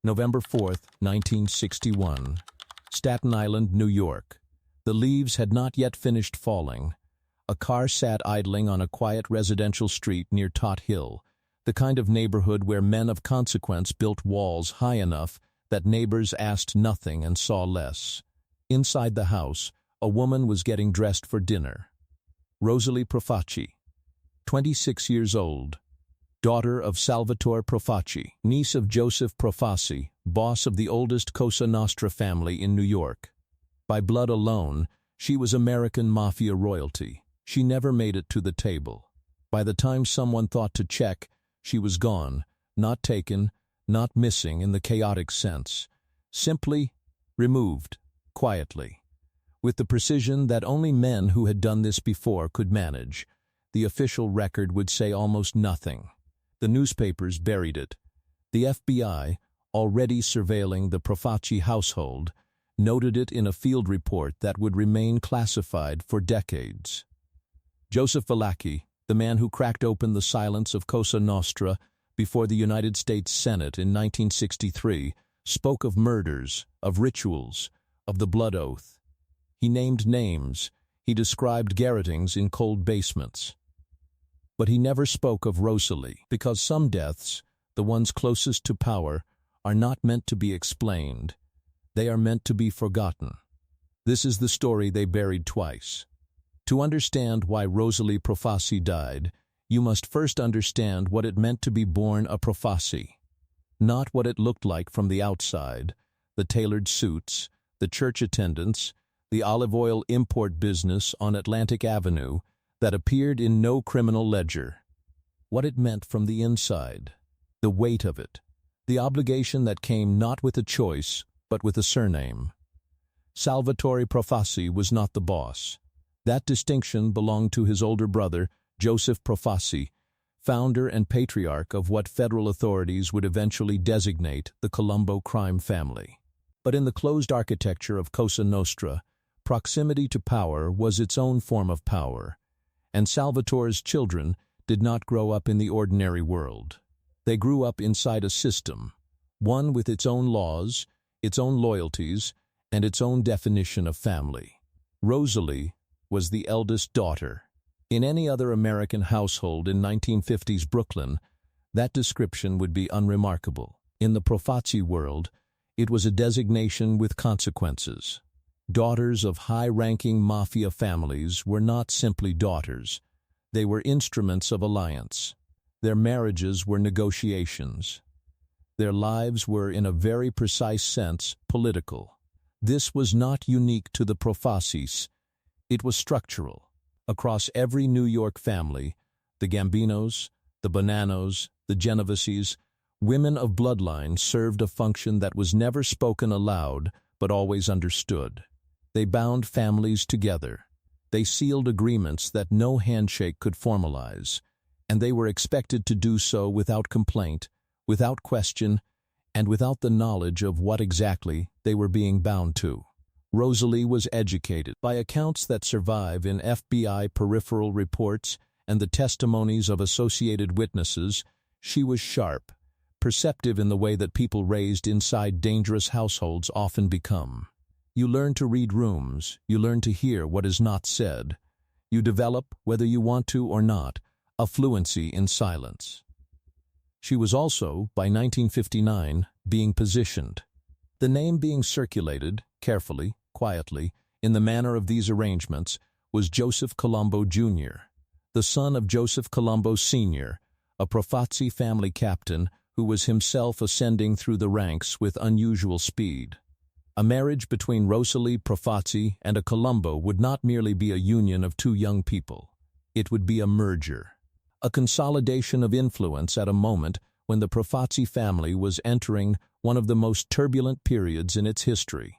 November 4, 1961. Staten Island, New York. The leaves had not yet finished falling. A car sat idling on a quiet residential street near Tot Hill, the kind of neighborhood where men of consequence built walls high enough that neighbors asked nothing and saw less. Inside the house, a woman was getting dressed for dinner. Rosalie Profaci, 26 years old, daughter of Salvatore Profaci, niece of Joseph Profaci, boss of the oldest Cosa Nostra family in New York. By blood alone, she was American Mafia royalty. She never made it to the table. By the time someone thought to check, she was gone, not taken, not missing in the chaotic sense. Simply removed, quietly. With the precision that only men who had done this before could manage, the official record would say almost nothing. The newspapers buried it. The FBI, already surveilling the Profaci household, noted it in a field report that would remain classified for decades. Joseph Valachi, the man who cracked open the silence of Cosa Nostra before the United States Senate in 1963, spoke of murders, of rituals, of the blood oath. He named names. He described garrotings in cold basements. But he never spoke of Rosalie, because some deaths, the ones closest to power, are not meant to be explained. They are meant to be forgotten. This is the story they buried twice. To understand why Rosalie Profaci died, you must first understand what it meant to be born a Profaci. Not what it looked like from the outside, the tailored suits, the church attendants, the olive oil import business on Atlantic Avenue that appeared in no criminal ledger. What it meant from the inside, the weight of it, the obligation that came not with a choice, but with a surname. Salvatore Profaci was not the boss. That distinction belonged to his older brother, Joseph Profaci, founder and patriarch of what federal authorities would eventually designate the Colombo crime family. But in the closed architecture of Cosa Nostra, proximity to power was its own form of power, and Salvatore's children did not grow up in the ordinary world. They grew up inside a system, one with its own laws, its own loyalties, and its own definition of family. Rosalie was the eldest daughter. In any other American household in 1950s Brooklyn, that description would be unremarkable. In the Profaci world, it was a designation with consequences. Daughters of high-ranking mafia families were not simply daughters. They were instruments of alliance. Their marriages were negotiations. Their lives were, in a very precise sense, political. This was not unique to the Profacis. It was structural. Across every New York family, the Gambinos, the Bonanos, the Genoveses, women of bloodline served a function that was never spoken aloud but always understood. They bound families together. They sealed agreements that no handshake could formalize, and they were expected to do so without complaint, without question, and without the knowledge of what exactly they were being bound to. Rosalie was educated. By accounts that survive in FBI peripheral reports and the testimonies of associated witnesses, she was sharp, perceptive in the way that people raised inside dangerous households often become. You learn to read rooms, you learn to hear what is not said. You develop, whether you want to or not, a fluency in silence. She was also, by 1959, being positioned. The name being circulated, carefully, quietly, in the manner of these arrangements, was Joseph Colombo Jr., the son of Joseph Colombo Sr., a Profaci family captain who was himself ascending through the ranks with unusual speed. A marriage between Rosalie Profaci and a Colombo would not merely be a union of two young people. It would be a merger, a consolidation of influence at a moment when the Profaci family was entering one of the most turbulent periods in its history.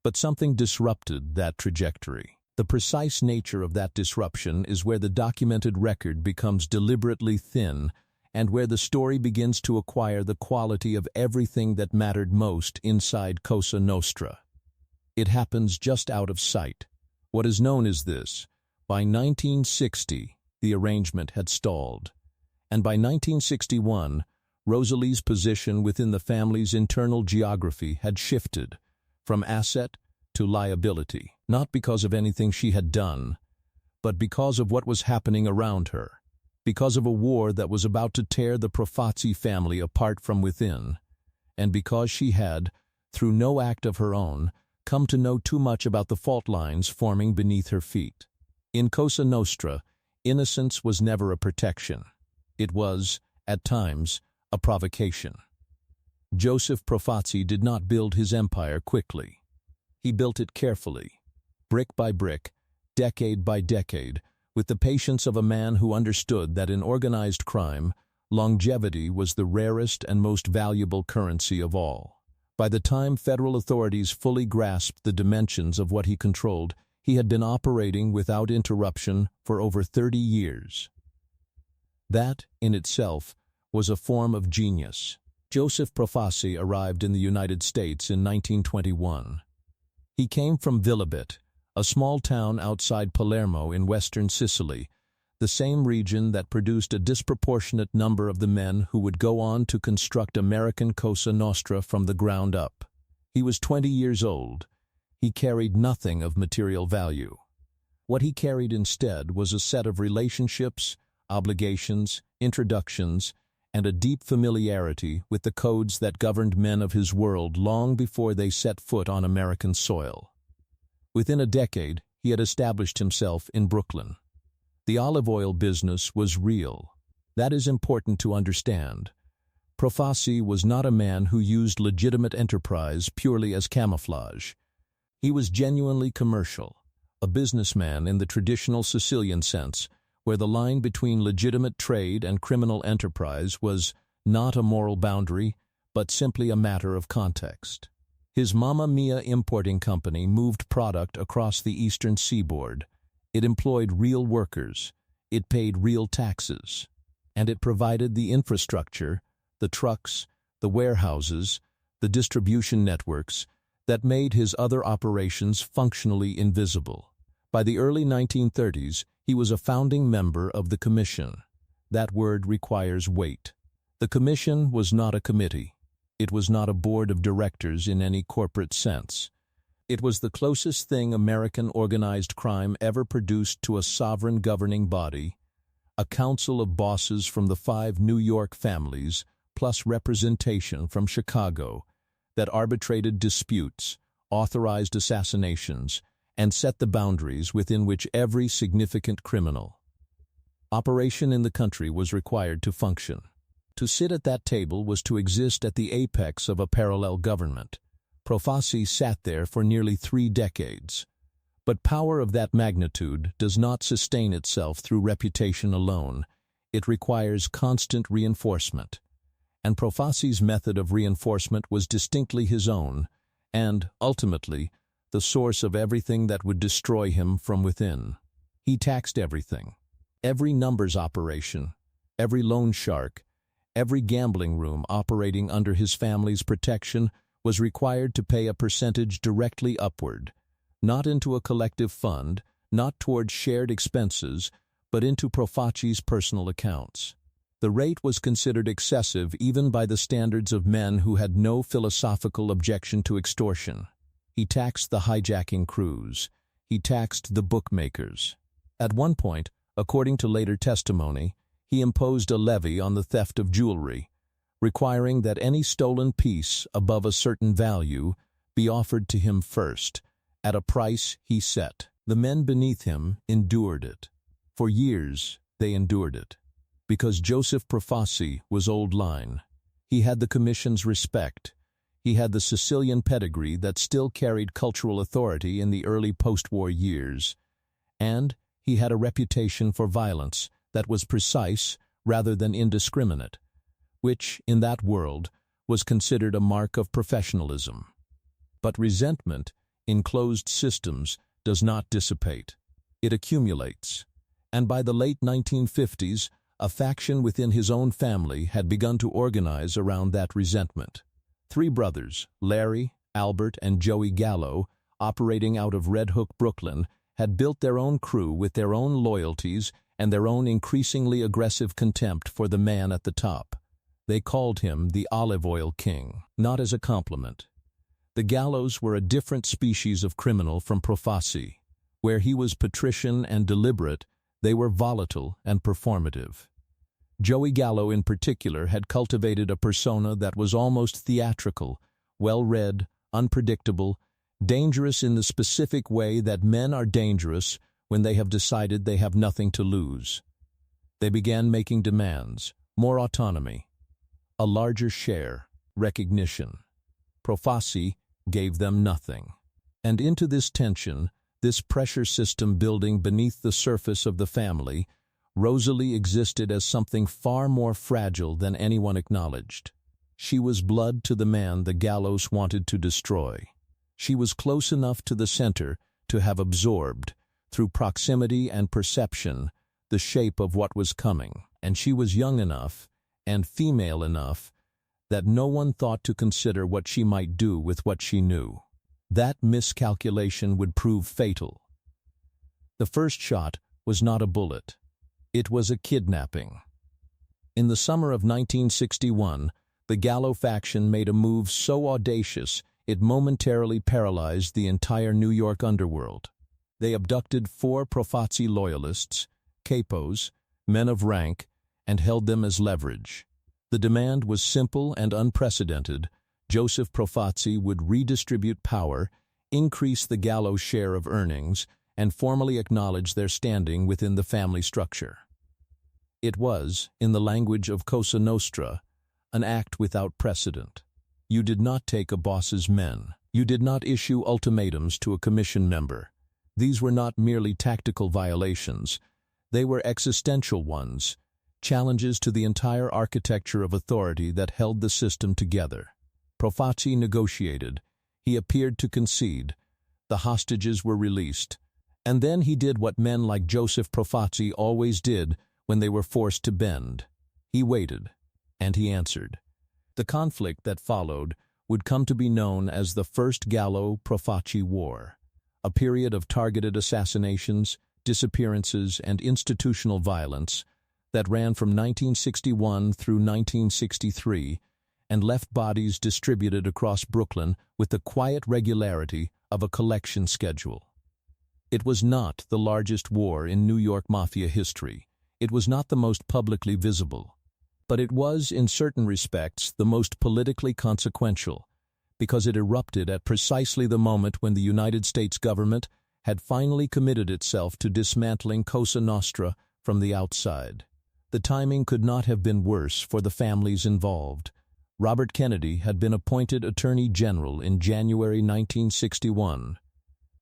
But something disrupted that trajectory. The precise nature of that disruption is where the documented record becomes deliberately thin and where the story begins to acquire the quality of everything that mattered most inside Cosa Nostra. It happens just out of sight. What is known is this: by 1960, the arrangement had stalled, and by 1961, Rosalie's position within the family's internal geography had shifted from asset to liability, not because of anything she had done, but because of what was happening around her, because of a war that was about to tear the Profaci family apart from within, and because she had, through no act of her own, come to know too much about the fault lines forming beneath her feet. In Cosa Nostra, innocence was never a protection. It was, at times, a provocation. Joseph Profaci did not build his empire quickly. He built it carefully, brick by brick, decade by decade, with the patience of a man who understood that in organized crime, longevity was the rarest and most valuable currency of all. By the time federal authorities fully grasped the dimensions of what he controlled, he had been operating without interruption for over 30 years. That, in itself, was a form of genius. Joseph Profaci arrived in the United States in 1921. He came from Vilabit, a small town outside Palermo in western Sicily, the same region that produced a disproportionate number of the men who would go on to construct American Cosa Nostra from the ground up. He was 20 years old. He carried nothing of material value. What he carried instead was a set of relationships, obligations, introductions, and a deep familiarity with the codes that governed men of his world long before they set foot on American soil. Within a decade, he had established himself in Brooklyn. The olive oil business was real. That is important to understand. Profaci was not a man who used legitimate enterprise purely as camouflage. He was genuinely commercial, a businessman in the traditional Sicilian sense, where the line between legitimate trade and criminal enterprise was not a moral boundary, but simply a matter of context. His Mamma Mia importing company moved product across the eastern seaboard. It employed real workers, it paid real taxes, and it provided the infrastructure, the trucks, the warehouses, the distribution networks that made his other operations functionally invisible. By the early 1930s, he was a founding member of the Commission. That word requires weight. The Commission was not a committee. It was not a board of directors in any corporate sense. It was the closest thing American organized crime ever produced to a sovereign governing body, a council of bosses from the 5 New York families, plus representation from Chicago, that arbitrated disputes, authorized assassinations, and set the boundaries within which every significant criminal operation in the country was required to function. To sit at that table was to exist at the apex of a parallel government. Profaci sat there for nearly 3 decades. But power of that magnitude does not sustain itself through reputation alone. It requires constant reinforcement. And Profaci's method of reinforcement was distinctly his own, and, ultimately, the source of everything that would destroy him from within. He taxed everything. Every numbers operation, every loan shark, every gambling room operating under his family's protection was required to pay a percentage directly upward, not into a collective fund, not toward shared expenses, but into Profaci's personal accounts. The rate was considered excessive even by the standards of men who had no philosophical objection to extortion. He taxed the hijacking crews. He taxed the bookmakers. At one point, according to later testimony, he imposed a levy on the theft of jewelry, requiring that any stolen piece above a certain value be offered to him first, at a price he set. The men beneath him endured it. For years, they endured it. Because Joseph Profaci was old line. He had the Commission's respect. He had the Sicilian pedigree that still carried cultural authority in the early post-war years. And he had a reputation for violence that was precise rather than indiscriminate, which, in that world, was considered a mark of professionalism. But resentment, in closed systems, does not dissipate. It accumulates. And by the late 1950s, a faction within his own family had begun to organize around that resentment. 3 brothers, Larry, Albert, and Joey Gallo, operating out of Red Hook, Brooklyn, had built their own crew with their own loyalties and their own increasingly aggressive contempt for the man at the top. They called him the olive oil king, not as a compliment. The gallows were a different species of criminal from Profaci. Where he was patrician and deliberate, they were volatile and performative. Joey Gallo in particular had cultivated a persona that was almost theatrical, well-read, unpredictable, dangerous in the specific way that men are dangerous when they have decided they have nothing to lose. They began making demands, more autonomy, a larger share, recognition. Profaci gave them nothing. And into this tension, this pressure system building beneath the surface of the family, Rosalie existed as something far more fragile than anyone acknowledged. She was blood to the man the gallows wanted to destroy. She was close enough to the center to have absorbed, through proximity and perception, the shape of what was coming, and she was young enough and female enough that no one thought to consider what she might do with what she knew. That miscalculation would prove fatal. The first shot was not a bullet. It was a kidnapping. In the summer of 1961, the Gallo faction made a move so audacious it momentarily paralyzed the entire New York underworld. They abducted 4 Profaci loyalists, capos, men of rank, and held them as leverage. The demand was simple and unprecedented. Joseph Profaci would redistribute power, increase the Gallo share of earnings, and formally acknowledge their standing within the family structure. It was, in the language of Cosa Nostra, an act without precedent. You did not take a boss's men. You did not issue ultimatums to a commission member. These were not merely tactical violations. They were existential ones, challenges to the entire architecture of authority that held the system together. Profaci negotiated. He appeared to concede. The hostages were released. And then he did what men like Joseph Profaci always did when they were forced to bend. He waited, and he answered. The conflict that followed would come to be known as the First Gallo-Profaci War, a period of targeted assassinations, disappearances, and institutional violence that ran from 1961 through 1963 and left bodies distributed across Brooklyn with the quiet regularity of a collection schedule. It was not the largest war in New York Mafia history. It was not the most publicly visible. But it was, in certain respects, the most politically consequential, because it erupted at precisely the moment when the United States government had finally committed itself to dismantling Cosa Nostra from the outside. The timing could not have been worse for the families involved. Robert Kennedy had been appointed Attorney General in January 1961.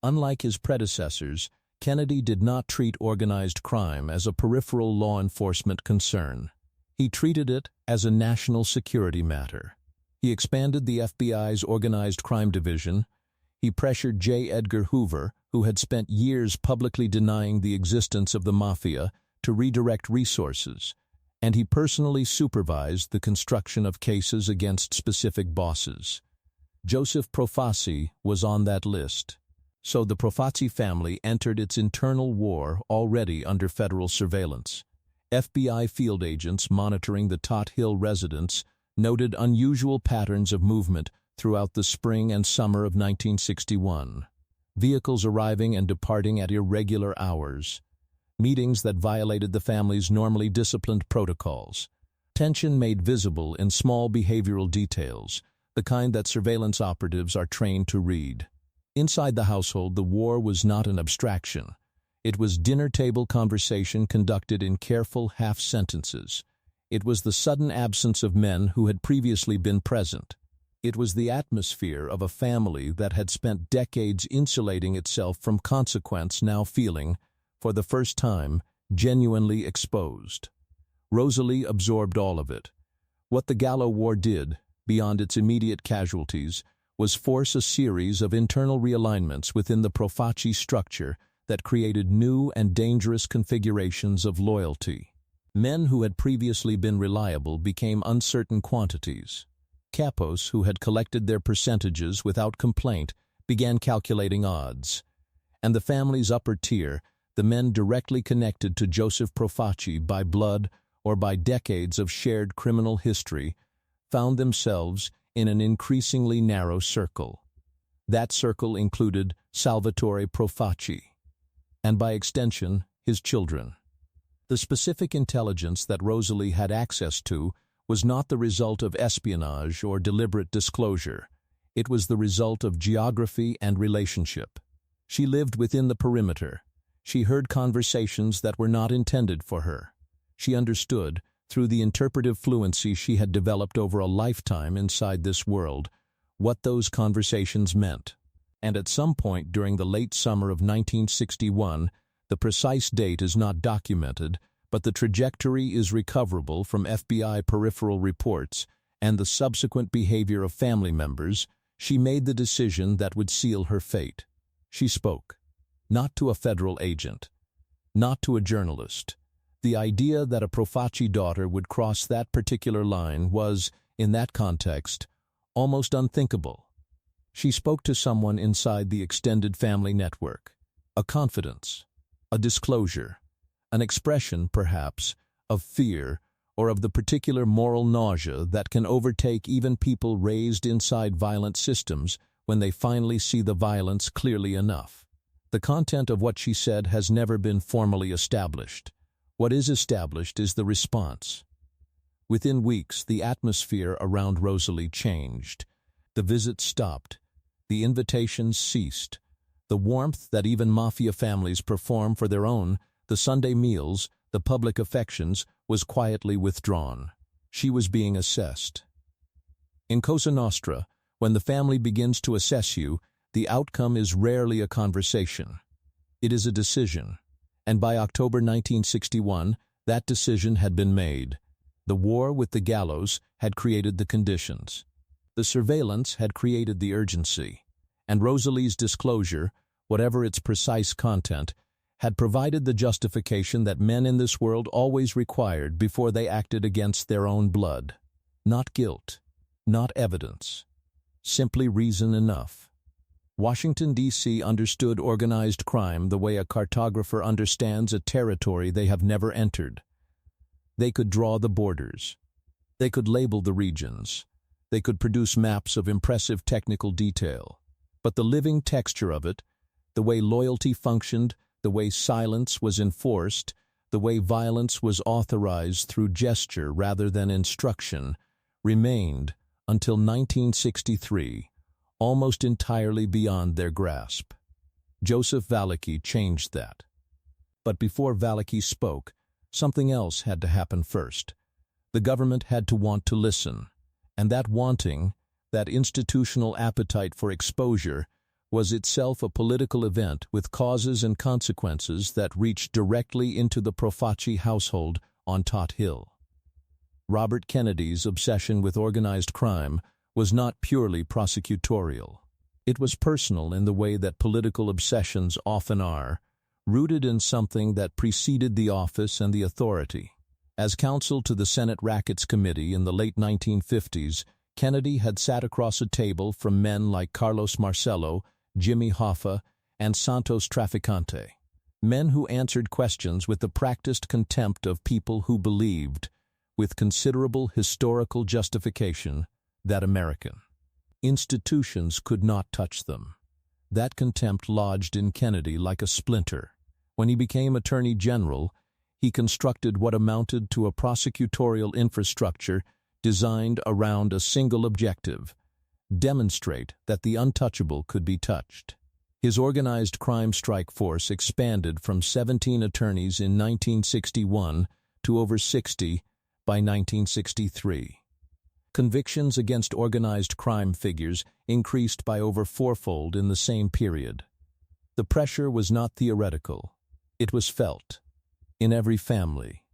Unlike his predecessors, Kennedy did not treat organized crime as a peripheral law enforcement concern. He treated it as a national security matter. He expanded the FBI's Organized Crime Division. He pressured J. Edgar Hoover, who had spent years publicly denying the existence of the Mafia, to redirect resources, and he personally supervised the construction of cases against specific bosses. Joseph Profaci was on that list. So the Profaci family entered its internal war already under federal surveillance. FBI field agents monitoring the Tot Hill residence noted unusual patterns of movement throughout the spring and summer of 1961. Vehicles arriving and departing at irregular hours. Meetings that violated the family's normally disciplined protocols. Tension made visible in small behavioral details, the kind that surveillance operatives are trained to read. Inside the household, the war was not an abstraction. It was dinner-table conversation conducted in careful half-sentences. It was the sudden absence of men who had previously been present. It was the atmosphere of a family that had spent decades insulating itself from consequence now feeling, for the first time, genuinely exposed. Rosalie absorbed all of it. What the Gallo War did, beyond its immediate casualties, was force a series of internal realignments within the Profaci structure that created new and dangerous configurations of loyalty. Men who had previously been reliable became uncertain quantities. Capos, who had collected their percentages without complaint, began calculating odds. And the family's upper tier, the men directly connected to Joseph Profaci by blood or by decades of shared criminal history, found themselves in an increasingly narrow circle. That circle included Salvatore Profaci, and by extension, his children. The specific intelligence that Rosalie had access to was not the result of espionage or deliberate disclosure. It was the result of geography and relationship. She lived within the perimeter. She heard conversations that were not intended for her. She understood, through the interpretive fluency she had developed over a lifetime inside this world, what those conversations meant. And at some point during the late summer of 1961, the precise date is not documented, but the trajectory is recoverable from FBI peripheral reports and the subsequent behavior of family members, she made the decision that would seal her fate. She spoke. Not to a federal agent. Not to a journalist. The idea that a Profaci daughter would cross that particular line was, in that context, almost unthinkable. She spoke to someone inside the extended family network. A confidence. A disclosure. An expression, perhaps, of fear or of the particular moral nausea that can overtake even people raised inside violent systems when they finally see the violence clearly enough. The content of what she said has never been formally established. What is established is the response. Within weeks, the atmosphere around Rosalie changed. The visits stopped. The invitations ceased. The warmth that even Mafia families perform for their own, the Sunday meals, the public affections, was quietly withdrawn. She was being assessed. In Cosa Nostra, when the family begins to assess you, the outcome is rarely a conversation. It is a decision. And by October 1961, that decision had been made. The war with the gallows had created the conditions. The surveillance had created the urgency. And Rosalie's disclosure, whatever its precise content, had provided the justification that men in this world always required before they acted against their own blood. Not guilt, not evidence, simply reason enough. Washington, D.C. understood organized crime the way a cartographer understands a territory they have never entered. They could draw the borders. They could label the regions. They could produce maps of impressive technical detail. But the living texture of it, the way loyalty functioned, the way silence was enforced, the way violence was authorized through gesture rather than instruction, remained, until 1963, almost entirely beyond their grasp. Joseph Valachi changed that. But before Valachi spoke, something else had to happen first. The government had to want to listen, and that wanting, that institutional appetite for exposure, was itself a political event with causes and consequences that reached directly into the Profaci household on Tot Hill. Robert Kennedy's obsession with organized crime was not purely prosecutorial. It was personal in the way that political obsessions often are, rooted in something that preceded the office and the authority. As counsel to the Senate Rackets Committee in the late 1950s, Kennedy had sat across a table from men like Carlos Marcello, Jimmy Hoffa, and Santos Traficante, men who answered questions with the practiced contempt of people who believed, with considerable historical justification, that American institutions could not touch them. That contempt lodged in Kennedy like a splinter. When he became Attorney General, he constructed what amounted to a prosecutorial infrastructure designed around a single objective: demonstrate that the untouchable could be touched. His organized crime strike force expanded from 17 attorneys in 1961 to over 60 by 1963. Convictions against organized crime figures increased by over fourfold in the same period. The pressure was not theoretical. It was felt. In every family,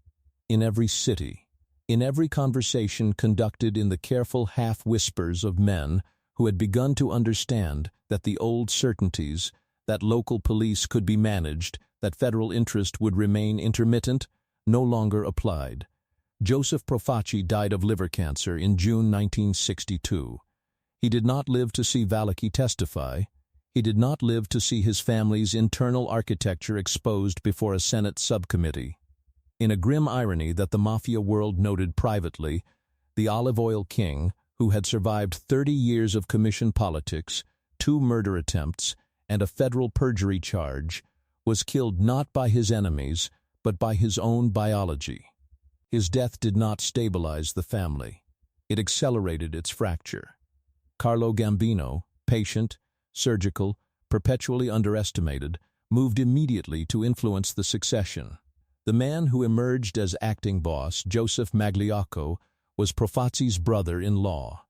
in every city, in every conversation conducted in the careful half-whispers of men who had begun to understand that the old certainties, that local police could be managed, that federal interest would remain intermittent, no longer applied. Joseph Profaci died of liver cancer in June 1962. He did not live to see Valachi testify. He did not live to see his family's internal architecture exposed before a Senate subcommittee. In a grim irony that the Mafia world noted privately, the olive oil king, who had survived 30 years of commission politics, 2 murder attempts, and a federal perjury charge, was killed not by his enemies, but by his own biology. His death did not stabilize the family. It accelerated its fracture. Carlo Gambino, patient, surgical, perpetually underestimated, moved immediately to influence the succession. The man who emerged as acting boss, Joseph Magliocco, was Profaci's brother-in-law.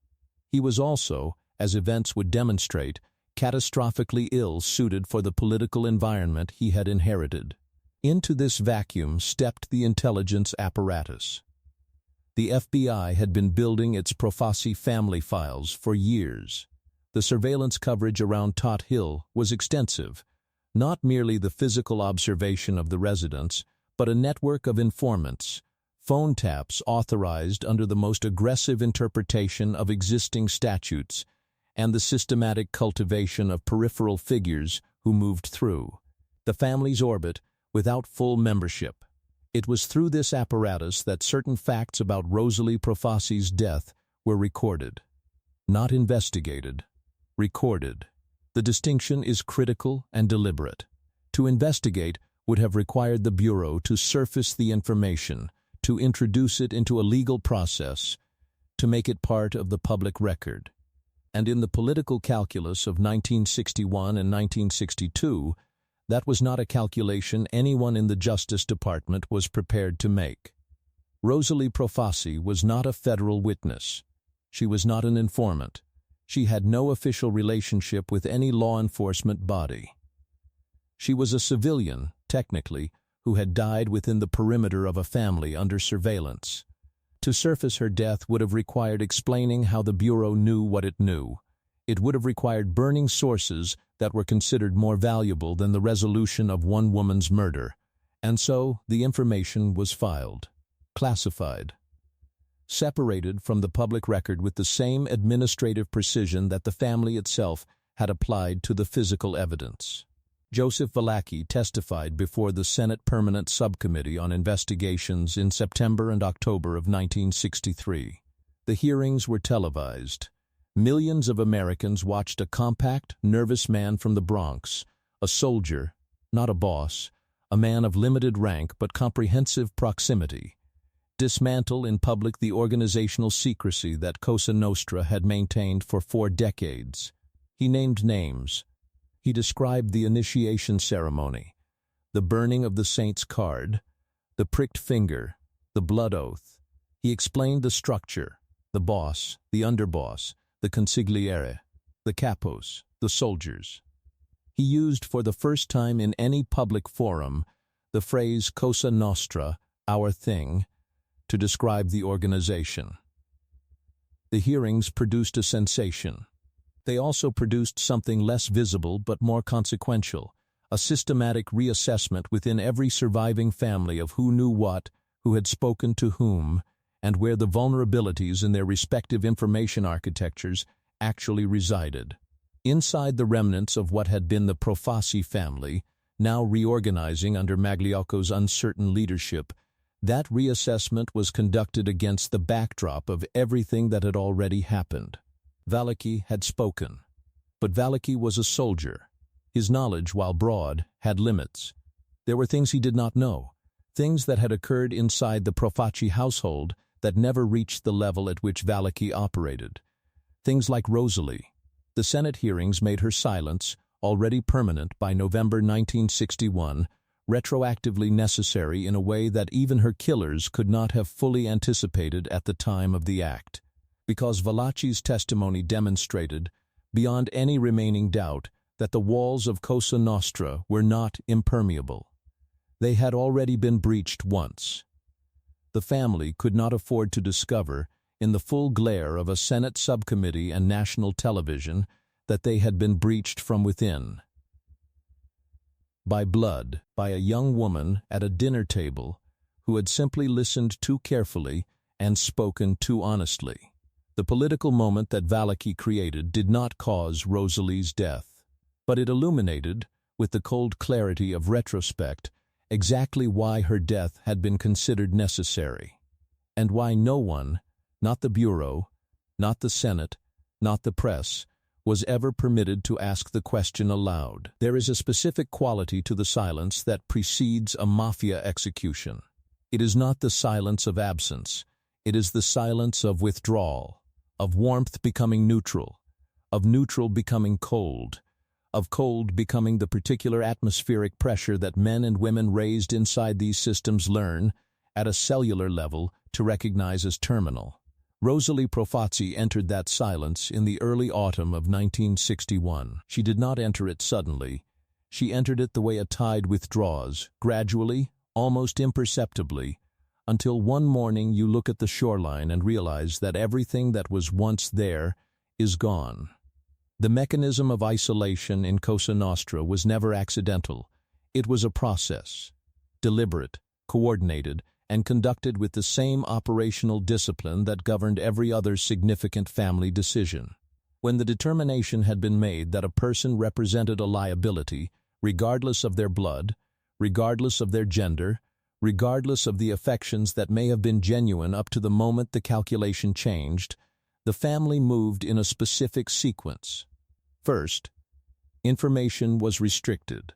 He was also, as events would demonstrate, catastrophically ill-suited for the political environment he had inherited. Into this vacuum stepped the intelligence apparatus. The FBI had been building its Profaci family files for years. The surveillance coverage around Tot Hill was extensive, not merely the physical observation of the residents, but a network of informants, phone taps authorized under the most aggressive interpretation of existing statutes, and the systematic cultivation of peripheral figures who moved through the family's orbit without full membership. It was through this apparatus that certain facts about Rosalie Profaci's death were recorded. Not investigated, recorded. The distinction is critical and deliberate. To investigate would have required the Bureau to surface the information, to introduce it into a legal process, to make it part of the public record. And in the political calculus of 1961 and 1962, that was not a calculation anyone in the Justice Department was prepared to make. Rosalie Profaci was not a federal witness. She was not an informant. She had no official relationship with any law enforcement body. She was a civilian, technically, who had died within the perimeter of a family under surveillance. To surface her death would have required explaining how the Bureau knew what it knew. It would have required burning sources that were considered more valuable than the resolution of one woman's murder. And so the information was filed, classified, separated from the public record with the same administrative precision that the family itself had applied to the physical evidence. Joseph Valachi testified before the Senate Permanent Subcommittee on Investigations in September and October of 1963. The hearings were televised. Millions of Americans watched a compact, nervous man from the Bronx, a soldier, not a boss, a man of limited rank but comprehensive proximity, dismantle in public the organizational secrecy that Cosa Nostra had maintained for 4 decades. He named names. He described the initiation ceremony, the burning of the saint's card, the pricked finger, the blood oath. He explained the structure, the boss, the underboss, the consigliere, the capos, the soldiers. He used for the first time in any public forum the phrase Cosa Nostra, our thing, to describe the organization. The hearings produced a sensation. They also produced something less visible but more consequential, a systematic reassessment within every surviving family of who knew what, who had spoken to whom, and where the vulnerabilities in their respective information architectures actually resided. Inside the remnants of what had been the Profaci family, now reorganizing under Magliocco's uncertain leadership, that reassessment was conducted against the backdrop of everything that had already happened. Valachi had spoken, but Valachi was a soldier. His knowledge, while broad, had limits. There were things he did not know, things that had occurred inside the Profaci household that never reached the level at which Valachi operated. Things like Rosalie. The Senate hearings made her silence, already permanent by November 1961, retroactively necessary in a way that even her killers could not have fully anticipated at the time of the act. Because Valachi's testimony demonstrated, beyond any remaining doubt, that the walls of Cosa Nostra were not impermeable. They had already been breached once. The family could not afford to discover, in the full glare of a Senate subcommittee and national television, that they had been breached from within. By blood, by a young woman at a dinner table who had simply listened too carefully and spoken too honestly. The political moment that Valachi created did not cause Rosalie's death, but it illuminated, with the cold clarity of retrospect, exactly why her death had been considered necessary, and why no one, not the Bureau, not the Senate, not the press, was ever permitted to ask the question aloud. There is a specific quality to the silence that precedes a mafia execution. It is not the silence of absence. It is the silence of withdrawal, of warmth becoming neutral, of neutral becoming cold, of cold becoming the particular atmospheric pressure that men and women raised inside these systems learn, at a cellular level, to recognize as terminal. Rosalie Profaci entered that silence in the early autumn of 1961. She did not enter it suddenly. She entered it the way a tide withdraws, gradually, almost imperceptibly, until one morning you look at the shoreline and realize that everything that was once there is gone. The mechanism of isolation in Cosa Nostra was never accidental. It was a process, deliberate, coordinated, and conducted with the same operational discipline that governed every other significant family decision. When the determination had been made that a person represented a liability, regardless of their blood, regardless of their gender, regardless of the affections that may have been genuine up to the moment the calculation changed, the family moved in a specific sequence. First, information was restricted.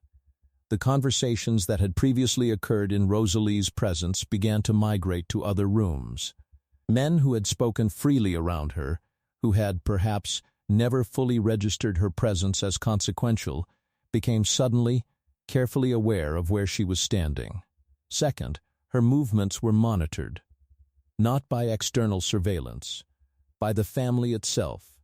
The conversations that had previously occurred in Rosalie's presence began to migrate to other rooms. Men who had spoken freely around her, who had, perhaps, never fully registered her presence as consequential, became suddenly, carefully aware of where she was standing. Second, her movements were monitored, not by external surveillance, by the family itself.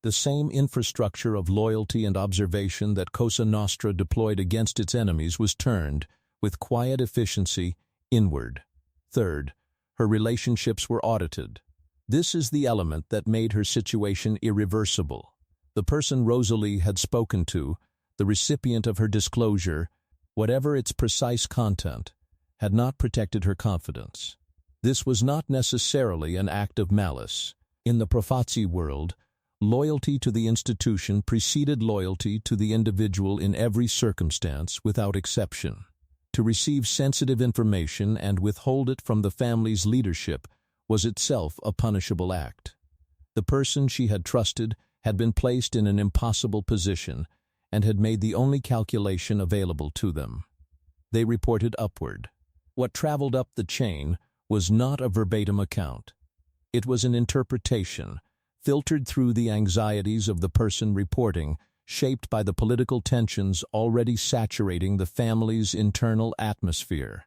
The same infrastructure of loyalty and observation that Cosa Nostra deployed against its enemies was turned, with quiet efficiency, inward. Third, her relationships were audited. This is the element that made her situation irreversible. The person Rosalie had spoken to, the recipient of her disclosure, whatever its precise content, had not protected her confidence. This was not necessarily an act of malice. In the Profaci world, loyalty to the institution preceded loyalty to the individual in every circumstance without exception. To receive sensitive information and withhold it from the family's leadership was itself a punishable act. The person she had trusted had been placed in an impossible position and had made the only calculation available to them. They reported upward. What traveled up the chain was not a verbatim account. It was an interpretation, filtered through the anxieties of the person reporting, shaped by the political tensions already saturating the family's internal atmosphere,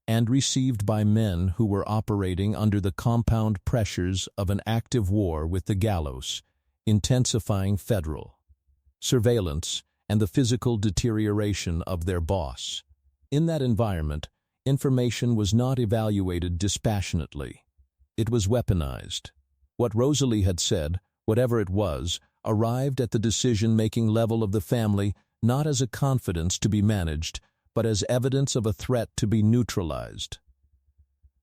and received by men who were operating under the compound pressures of an active war with the gallows, intensifying federal surveillance and the physical deterioration of their boss. In that environment, information was not evaluated dispassionately. It was weaponized. What Rosalie had said, whatever it was, arrived at the decision-making level of the family not as a confidence to be managed, but as evidence of a threat to be neutralized.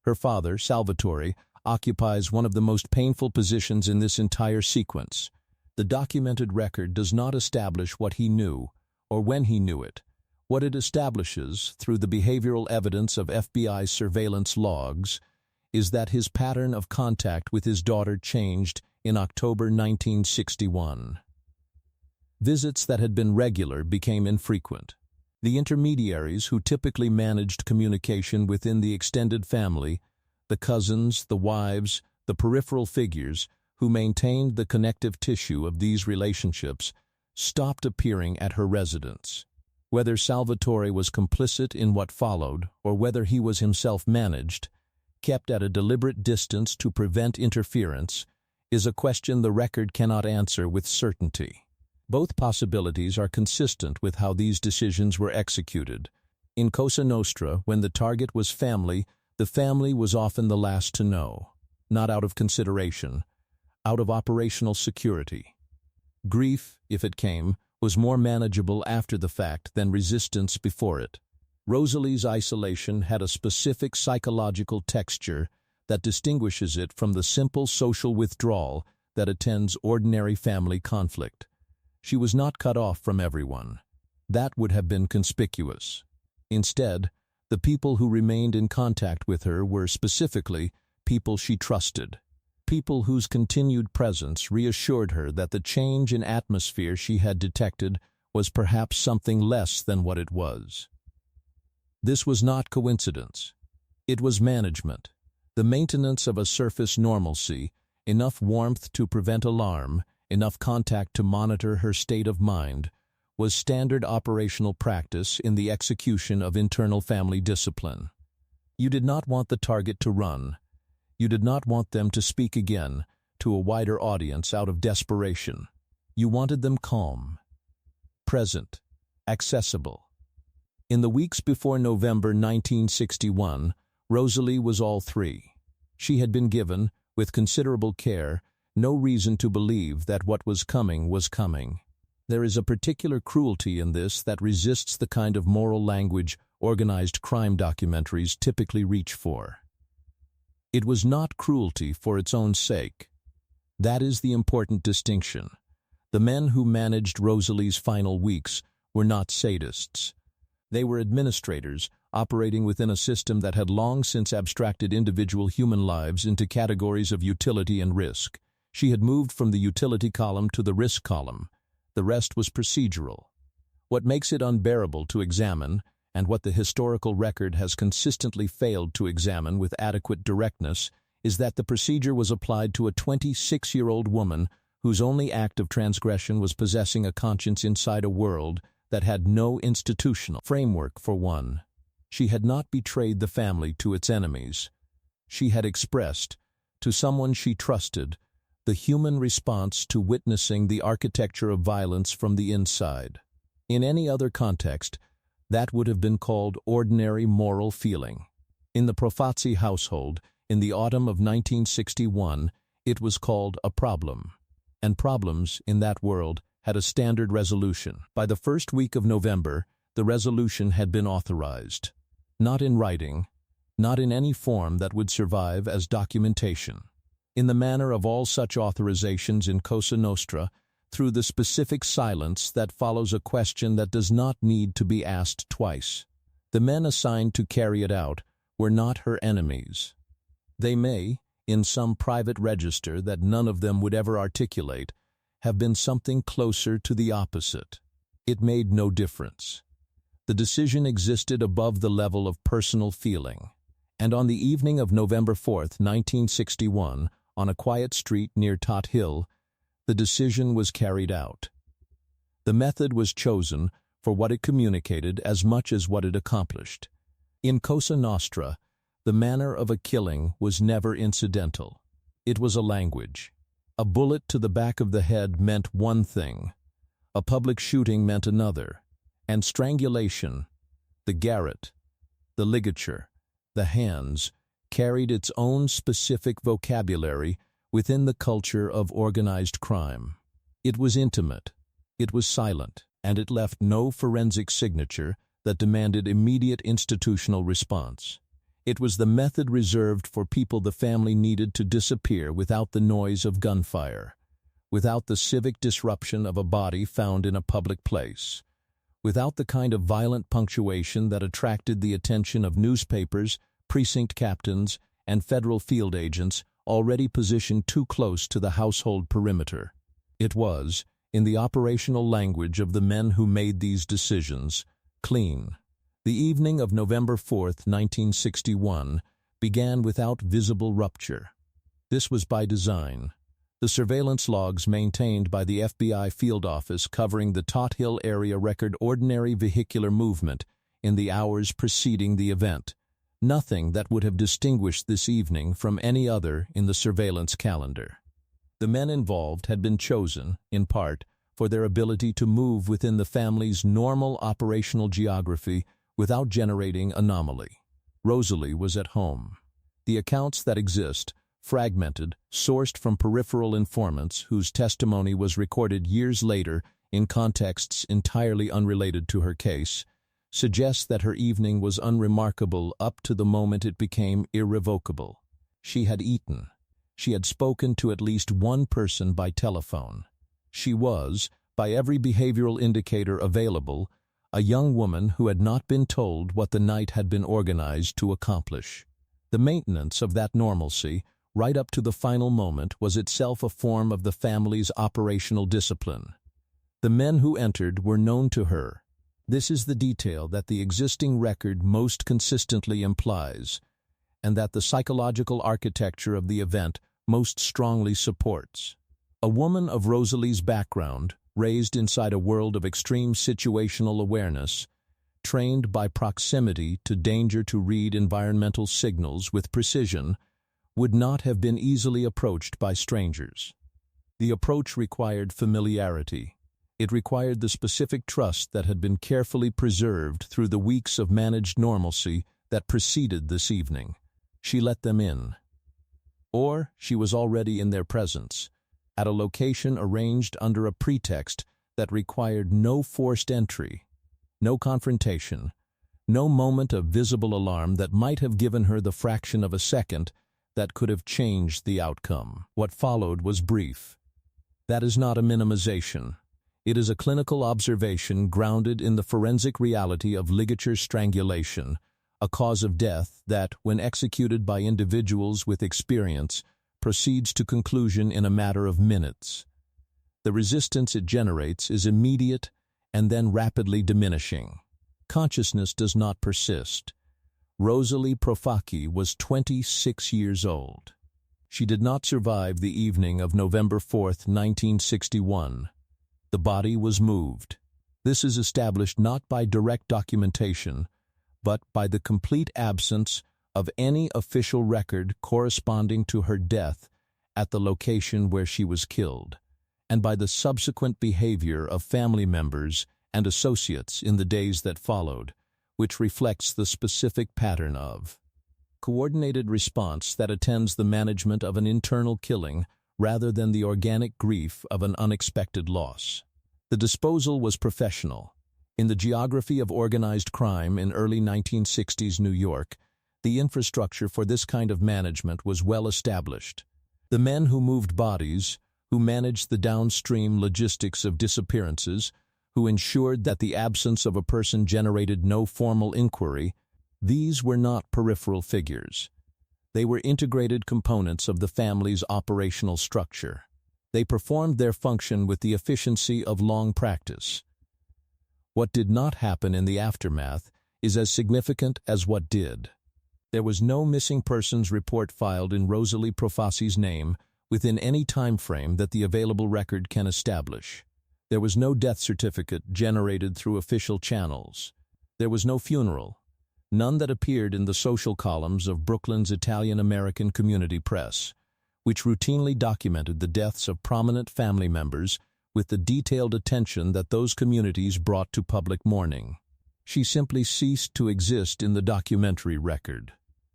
Her father, Salvatore, occupies one of the most painful positions in this entire sequence. The documented record does not establish what he knew, or when he knew it. What it establishes, through the behavioral evidence of FBI surveillance logs, is that his pattern of contact with his daughter changed in October 1961. Visits that had been regular became infrequent. The intermediaries who typically managed communication within the extended family, the cousins, the wives, the peripheral figures who maintained the connective tissue of these relationships, stopped appearing at her residence. Whether Salvatore was complicit in what followed, or whether he was himself managed, kept at a deliberate distance to prevent interference, is a question the record cannot answer with certainty. Both possibilities are consistent with how these decisions were executed. In Cosa Nostra, when the target was family, the family was often the last to know, not out of consideration, out of operational security. Grief, if it came, was more manageable after the fact than resistance before it. Rosalie's isolation had a specific psychological texture that distinguishes it from the simple social withdrawal that attends ordinary family conflict. She was not cut off from everyone. That would have been conspicuous. Instead, The people who remained in contact with her were specifically people she trusted, people whose continued presence reassured her that the change in atmosphere she had detected was perhaps something less than what it was. This was not coincidence. It was management, the maintenance of a surface normalcy, enough warmth to prevent alarm, enough contact to monitor her state of mind, was standard operational practice in the execution of internal family discipline. You did not want the target to run. You did not want them to speak again to a wider audience out of desperation. You wanted them calm, present, accessible. In the weeks before November 1961, Rosalie was all three. She had been given, with considerable care, no reason to believe that what was coming was coming. There is a particular cruelty in this that resists the kind of moral language organized crime documentaries typically reach for. It was not cruelty for its own sake. That is the important distinction. The men who managed Rosalie's final weeks were not sadists. They were administrators operating within a system that had long since abstracted individual human lives into categories of utility and risk. She had moved from the utility column to the risk column. The rest was procedural. What makes it unbearable to examine, and what the historical record has consistently failed to examine with adequate directness, is that the procedure was applied to a 26-year-old woman whose only act of transgression was possessing a conscience inside a world that had no institutional framework for one. She had not betrayed the family to its enemies. She had expressed, to someone she trusted, the human response to witnessing the architecture of violence from the inside. In any other context, that would have been called ordinary moral feeling. In the Profaci household, in the autumn of 1961, it was called a problem. And problems, in that world, had a standard resolution. By the first week of November, the resolution had been authorized. Not in writing, not in any form that would survive as documentation. In the manner of all such authorizations in Cosa Nostra, through the specific silence that follows a question that does not need to be asked twice. The men assigned to carry it out were not her enemies. They may, in some private register that none of them would ever articulate, have been something closer to the opposite. It made no difference. The decision existed above the level of personal feeling. And on the evening of November 4th, 1961, on a quiet street near Tot Hill, the decision was carried out. The method was chosen for what it communicated as much as what it accomplished. In Cosa Nostra, the manner of a killing was never incidental. It was a language. A bullet to the back of the head meant one thing. A public shooting meant another. And strangulation, the garrote, the ligature, the hands, carried its own specific vocabulary within the culture of organized crime. It was intimate, it was silent, and it left no forensic signature that demanded immediate institutional response. It was the method reserved for people the family needed to disappear without the noise of gunfire, without the civic disruption of a body found in a public place, without the kind of violent punctuation that attracted the attention of newspapers, precinct captains, and federal field agents already positioned too close to the household perimeter. It was, in the operational language of the men who made these decisions, clean. The evening of November 4th, 1961, began without visible rupture. This was by design. The surveillance logs maintained by the FBI field office covering the Tot Hill area record ordinary vehicular movement in the hours preceding the event. Nothing that would have distinguished this evening from any other in the surveillance calendar. The men involved had been chosen, in part, for their ability to move within the family's normal operational geography without generating anomaly. Rosalie was at home. The accounts that exist, fragmented, sourced from peripheral informants whose testimony was recorded years later in contexts entirely unrelated to her case, suggests that her evening was unremarkable up to the moment it became irrevocable. She had eaten. She had spoken to at least one person by telephone. She was, by every behavioral indicator available, a young woman who had not been told what the night had been organized to accomplish. The maintenance of that normalcy, right up to the final moment, was itself a form of the family's operational discipline. The men who entered were known to her. This is the detail that the existing record most consistently implies, and that the psychological architecture of the event most strongly supports. A woman of Rosalie's background, raised inside a world of extreme situational awareness, trained by proximity to danger to read environmental signals with precision, would not have been easily approached by strangers. The approach required familiarity. It required the specific trust that had been carefully preserved through the weeks of managed normalcy that preceded this evening. She let them in. Or she was already in their presence, at a location arranged under a pretext that required no forced entry, no confrontation, no moment of visible alarm that might have given her the fraction of a second that could have changed the outcome. What followed was brief. That is not a minimization. It is a clinical observation grounded in the forensic reality of ligature strangulation, a cause of death that, when executed by individuals with experience, proceeds to conclusion in a matter of minutes. The resistance it generates is immediate and then rapidly diminishing. Consciousness does not persist. Rosalie Profaci was 26 years old. She did not survive the evening of November 4, 1961. The body was moved. This is established not by direct documentation, but by the complete absence of any official record corresponding to her death at the location where she was killed, and by the subsequent behavior of family members and associates in the days that followed, which reflects the specific pattern of coordinated response that attends the management of an internal killing rather than the organic grief of an unexpected loss. The disposal was professional. In the geography of organized crime in early 1960s New York, the infrastructure for this kind of management was well established. The men who moved bodies, who managed the downstream logistics of disappearances, who ensured that the absence of a person generated no formal inquiry, these were not peripheral figures. They were integrated components of the family's operational structure. They performed their function with the efficiency of long practice. What did not happen in the aftermath is as significant as what did. There was no missing persons report filed in Rosalie Profaci's name within any time frame that the available record can establish. There was no death certificate generated through official channels. There was no funeral, none that appeared in the social columns of Brooklyn's Italian-American community press, which routinely documented the deaths of prominent family members with the detailed attention that those communities brought to public mourning. She simply ceased to exist in the documentary record.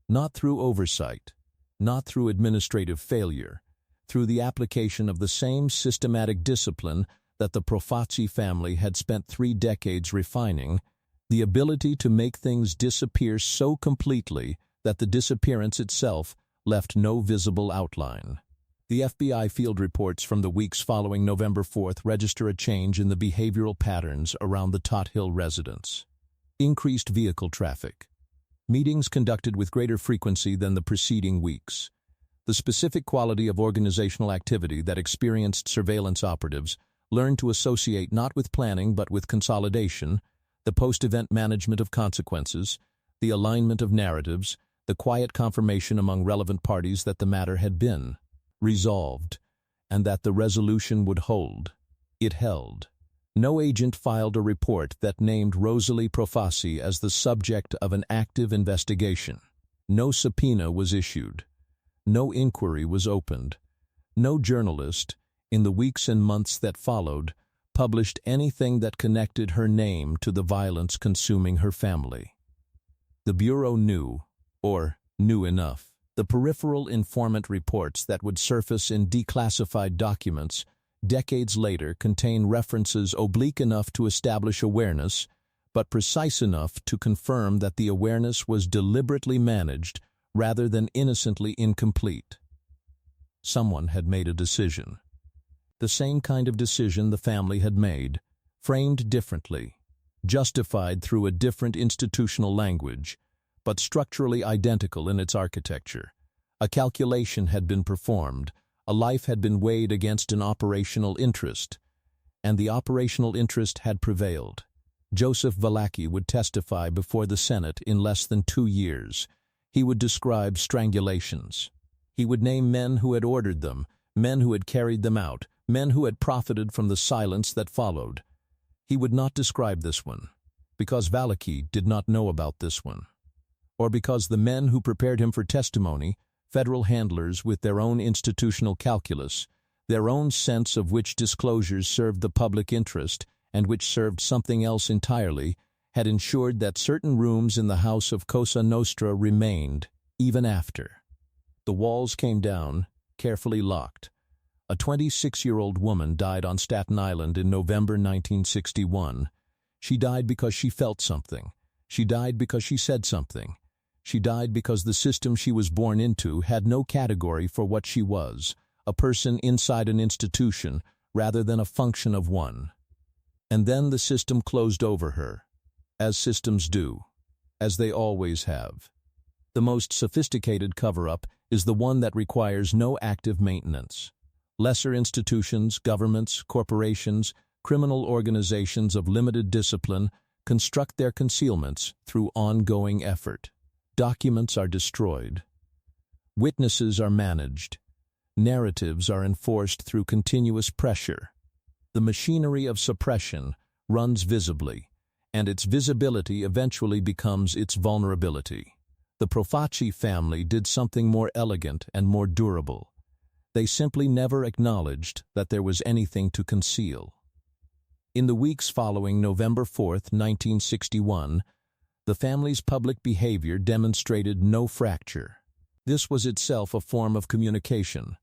Not through oversight, not through administrative failure, through the application of the same systematic discipline that the Profaci family had spent 3 decades refining, the ability to make things disappear so completely that the disappearance itself left no visible outline. The FBI field reports from the weeks following November 4th register a change in the behavioral patterns around the Tot Hill residence. Increased vehicle traffic. Meetings conducted with greater frequency than the preceding weeks. The specific quality of organizational activity that experienced surveillance operatives learned to associate not with planning but with consolidation, the post-event management of consequences, the alignment of narratives, the quiet confirmation among relevant parties that the matter had been resolved, and that the resolution would hold. It held. No agent filed a report that named Rosalie Profaci as the subject of an active investigation. No subpoena was issued. No inquiry was opened. No journalist, in the weeks and months that followed, published anything that connected her name to the violence consuming her family. The Bureau knew, or knew enough. The peripheral informant reports that would surface in declassified documents decades later contain references oblique enough to establish awareness, but precise enough to confirm that the awareness was deliberately managed rather than innocently incomplete. Someone had made a decision. The same kind of decision the family had made, framed differently. justified through a different institutional language, but structurally identical in its architecture. A calculation had been performed, a life had been weighed against an operational interest, and the operational interest had prevailed. Joseph Valachi would testify before the Senate in less than 2 years. He would describe strangulations. He would name men who had ordered them, men who had carried them out, men who had profited from the silence that followed. He would not describe this one, because Valachi did not know about this one, or because the men who prepared him for testimony, federal handlers with their own institutional calculus, their own sense of which disclosures served the public interest and which served something else entirely, had ensured that certain rooms in the house of Cosa Nostra remained, even after. The walls came down, carefully locked. A 26-year-old woman died on Staten Island in November 1961. She died because she felt something. She died because she said something. She died because the system she was born into had no category for what she was, a person inside an institution rather than a function of one. And then the system closed over her, as systems do, as they always have. The most sophisticated cover-up is the one that requires no active maintenance. Lesser institutions, governments, corporations, criminal organizations of limited discipline construct their concealments through ongoing effort. Documents are destroyed. Witnesses are managed. Narratives are enforced through continuous pressure. The machinery of suppression runs visibly, and its visibility eventually becomes its vulnerability. The Profaci family did something more elegant and more durable. They simply never acknowledged that there was anything to conceal. In the weeks following November 4, 1961, the family's public behavior demonstrated no fracture. This was itself a form of communication,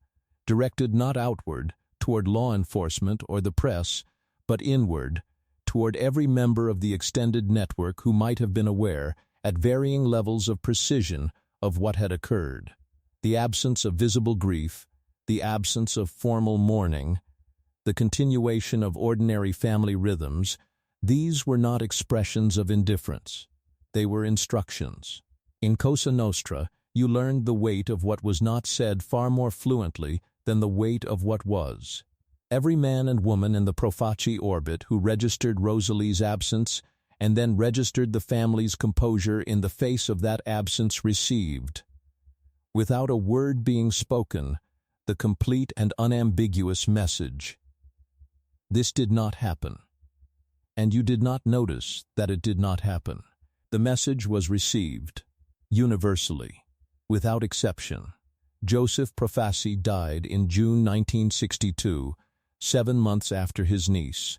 directed not outward, toward law enforcement or the press, but inward, toward every member of the extended network who might have been aware, at varying levels of precision, of what had occurred. The absence of visible grief, the absence of formal mourning, the continuation of ordinary family rhythms, these were not expressions of indifference. They were instructions. In Cosa Nostra, you learned the weight of what was not said far more fluently than the weight of what was. Every man and woman in the Profaci orbit who registered Rosalie's absence and then registered the family's composure in the face of that absence received, without a word being spoken, the complete and unambiguous message. This did not happen, and you did not notice that it did not happen. The message was received, universally, without exception. Joseph Profaci died in June 1962, 7 months after his niece.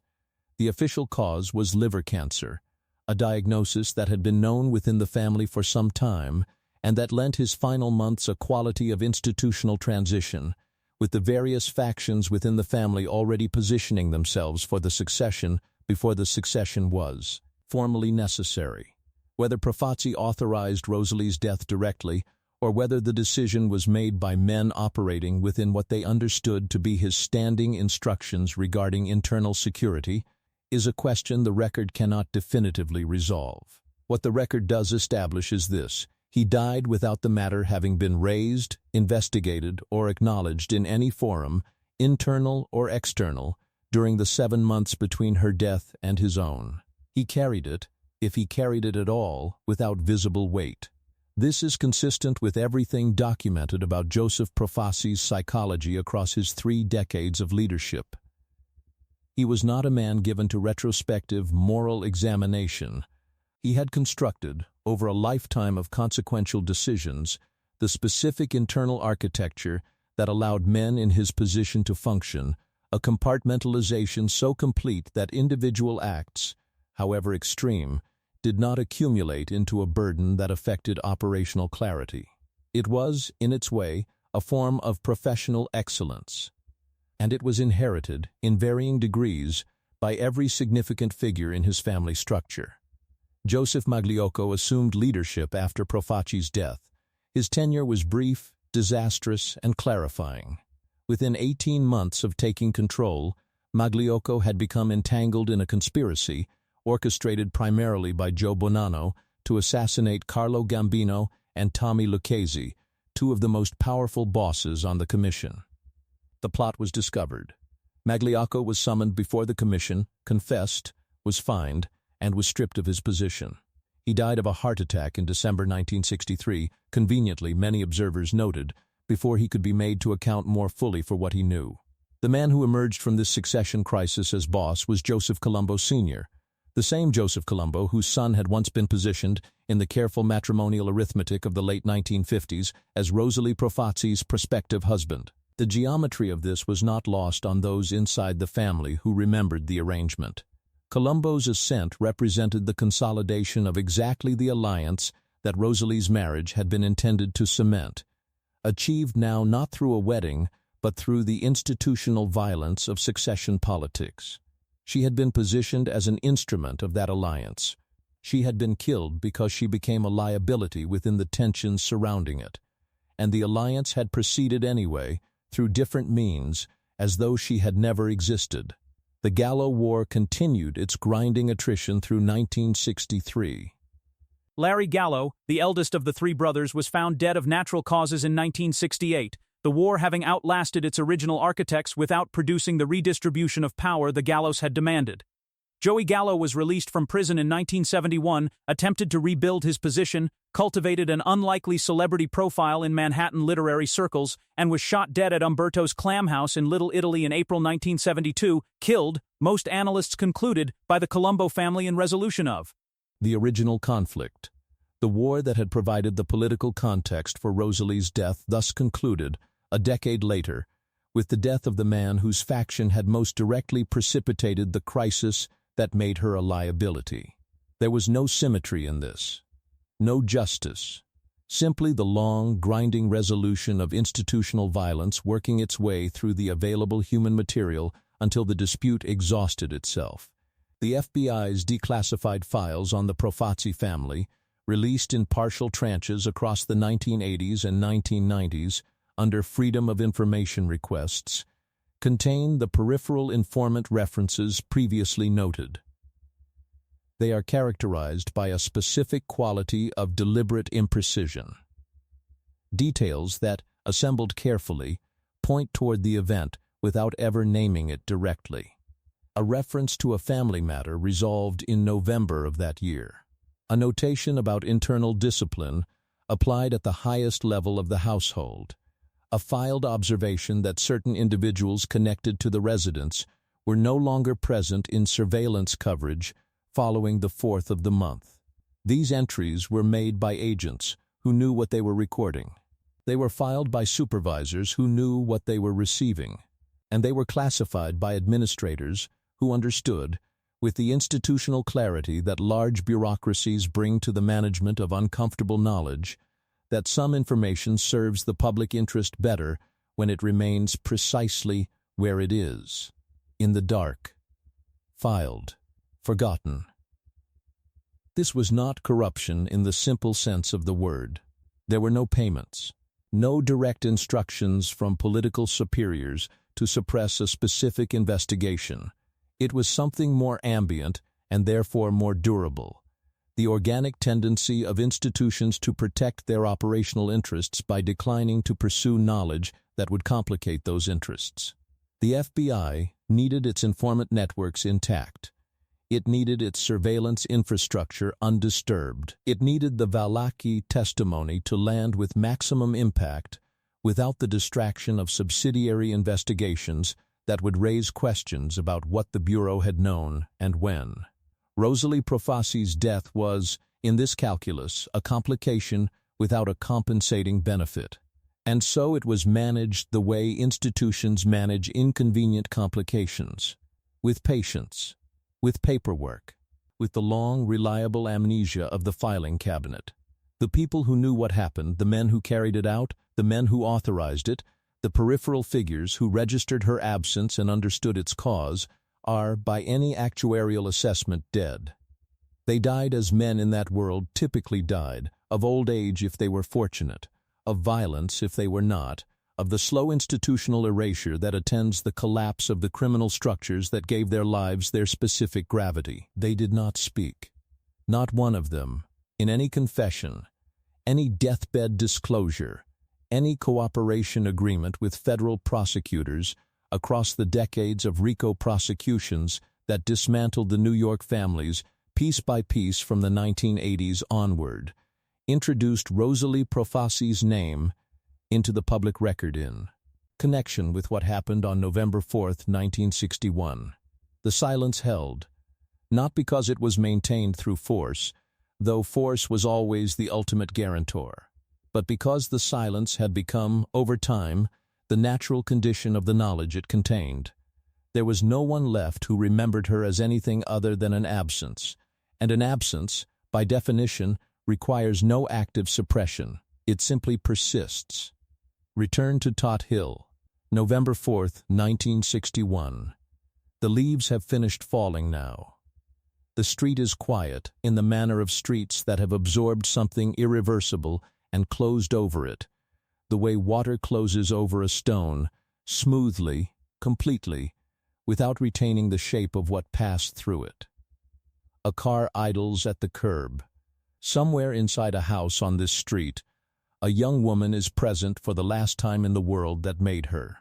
The official cause was liver cancer, a diagnosis that had been known within the family for some time and that lent his final months a quality of institutional transition, with the various factions within the family already positioning themselves for the succession before the succession was formally necessary. Whether Profaci authorized Rosalie's death directly, or whether the decision was made by men operating within what they understood to be his standing instructions regarding internal security, is a question the record cannot definitively resolve. What the record does establish is this: he died without the matter having been raised, investigated, or acknowledged in any forum, internal or external, during the 7 months between her death and his own. He carried it, if he carried it at all, without visible weight. This is consistent with everything documented about Joseph Profaci's psychology across his 3 decades of leadership. He was not a man given to retrospective moral examination. He had constructed, over a lifetime of consequential decisions, the specific internal architecture that allowed men in his position to function, a compartmentalization so complete that individual acts, however extreme, did not accumulate into a burden that affected operational clarity. It was, in its way, a form of professional excellence, and it was inherited, in varying degrees, by every significant figure in his family structure. Joseph Magliocco assumed leadership after Profaci's death. His tenure was brief, disastrous, and clarifying. Within 18 months of taking control, Magliocco had become entangled in a conspiracy, orchestrated primarily by Joe Bonanno to assassinate Carlo Gambino and Tommy Lucchese, two of the most powerful bosses on the commission. The plot was discovered. Magliocco was summoned before the commission, confessed, was fined, and was stripped of his position. He died of a heart attack in December 1963, conveniently, many observers noted, before he could be made to account more fully for what he knew. The man who emerged from this succession crisis as boss was Joseph Colombo Sr., the same Joseph Colombo whose son had once been positioned in the careful matrimonial arithmetic of the late 1950s as Rosalie Profaci's prospective husband. The geometry of this was not lost on those inside the family who remembered the arrangement. Colombo's ascent represented the consolidation of exactly the alliance that Rosalie's marriage had been intended to cement, achieved now not through a wedding, but through the institutional violence of succession politics. She had been positioned as an instrument of that alliance. She had been killed because she became a liability within the tensions surrounding it, and the alliance had proceeded anyway, through different means, as though she had never existed. The Gallo War continued its grinding attrition through 1963. Larry Gallo, the eldest of the three brothers, was found dead of natural causes in 1968, the war having outlasted its original architects without producing the redistribution of power the Gallos had demanded. Joey Gallo was released from prison in 1971, attempted to rebuild his position, cultivated an unlikely celebrity profile in Manhattan literary circles, and was shot dead at Umberto's Clam House in Little Italy in April 1972, killed, most analysts concluded, by the Colombo family in resolution of the original conflict. The war that had provided the political context for Rosalie's death thus concluded, a decade later, with the death of the man whose faction had most directly precipitated the crisis that made her a liability. There was no symmetry in this, no justice, simply the long, grinding resolution of institutional violence working its way through the available human material until the dispute exhausted itself. The FBI's declassified files on the Profaci family, released in partial tranches across the 1980s and 1990s under Freedom of Information requests, contain the peripheral informant references previously noted. They are characterized by a specific quality of deliberate imprecision. Details that, assembled carefully, point toward the event without ever naming it directly. A reference to a family matter resolved in November of that year. A notation about internal discipline applied at the highest level of the household. A filed observation that certain individuals connected to the residence were no longer present in surveillance coverage following the 4th of the month. These entries were made by agents who knew what they were recording. They were filed by supervisors who knew what they were receiving, and they were classified by administrators who understood, with the institutional clarity that large bureaucracies bring to the management of uncomfortable knowledge, that some information serves the public interest better when it remains precisely where it is, in the dark, filed, forgotten. This was not corruption in the simple sense of the word. There were no payments, no direct instructions from political superiors to suppress a specific investigation. It was something more ambient and therefore more durable. The organic tendency of institutions to protect their operational interests by declining to pursue knowledge that would complicate those interests. The FBI needed its informant networks intact. It needed its surveillance infrastructure undisturbed. It needed the Valachi testimony to land with maximum impact without the distraction of subsidiary investigations that would raise questions about what the Bureau had known and when. Rosalie Profaci's death was, in this calculus, a complication without a compensating benefit. And so it was managed the way institutions manage inconvenient complications, with patience, with paperwork, with the long, reliable amnesia of the filing cabinet. The people who knew what happened, the men who carried it out, the men who authorized it, the peripheral figures who registered her absence and understood its cause, are, by any actuarial assessment, dead. They died as men in that world typically died, of old age if they were fortunate, of violence if they were not, of the slow institutional erasure that attends the collapse of the criminal structures that gave their lives their specific gravity. They did not speak. Not one of them, in any confession, any deathbed disclosure, any cooperation agreement with federal prosecutors across the decades of RICO prosecutions that dismantled the New York families piece by piece from the 1980s onward, introduced Rosalie Profaci's name into the public record in connection with what happened on November 4, 1961. The silence held, not because it was maintained through force, though force was always the ultimate guarantor, but because the silence had become, over time, the natural condition of the knowledge it contained. There was no one left who remembered her as anything other than an absence, and an absence, by definition, requires no active suppression. It simply persists. Return to Tot Hill, November 4, 1961. The leaves have finished falling now. The street is quiet, in the manner of streets that have absorbed something irreversible and closed over it, the way water closes over a stone, smoothly, completely, without retaining the shape of what passed through it. A car idles at the curb. Somewhere inside a house on this street, a young woman is present for the last time in the world that made her.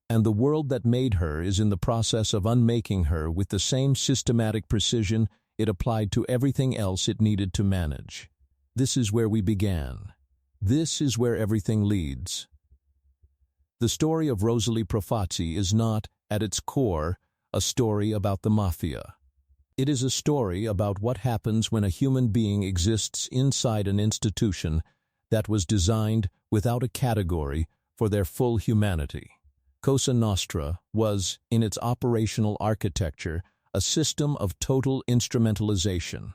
And the world that made her is in the process of unmaking her with the same systematic precision it applied to everything else it needed to manage. This is where we began. This is where everything leads. The story of Rosalie Profaci is not, at its core, a story about the Mafia. It is a story about what happens when a human being exists inside an institution that was designed, without a category, for their full humanity. Cosa Nostra was, in its operational architecture, a system of total instrumentalization.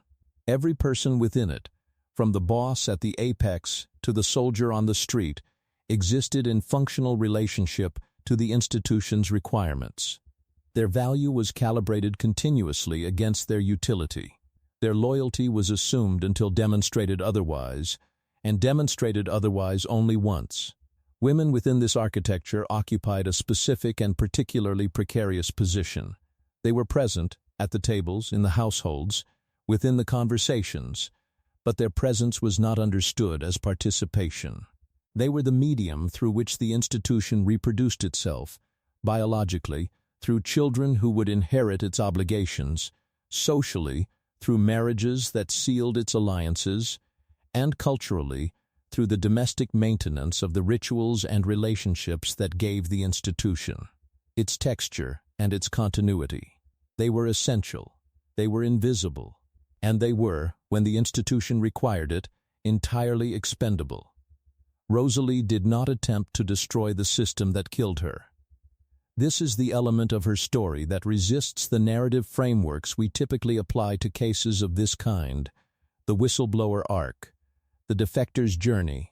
Every person within it, from the boss at the apex to the soldier on the street, existed in functional relationship to the institution's requirements. Their value was calibrated continuously against their utility. Their loyalty was assumed until demonstrated otherwise, and demonstrated otherwise only once. Women within this architecture occupied a specific and particularly precarious position. They were present, at the tables, in the households, within the conversations, but their presence was not understood as participation. They were the medium through which the institution reproduced itself, biologically, through children who would inherit its obligations, socially, through marriages that sealed its alliances, and culturally, through the domestic maintenance of the rituals and relationships that gave the institution its texture and its continuity. They were essential, they were invisible, and they were, when the institution required it, entirely expendable. Rosalie did not attempt to destroy the system that killed her. This is the element of her story that resists the narrative frameworks we typically apply to cases of this kind: the whistleblower arc, the defector's journey,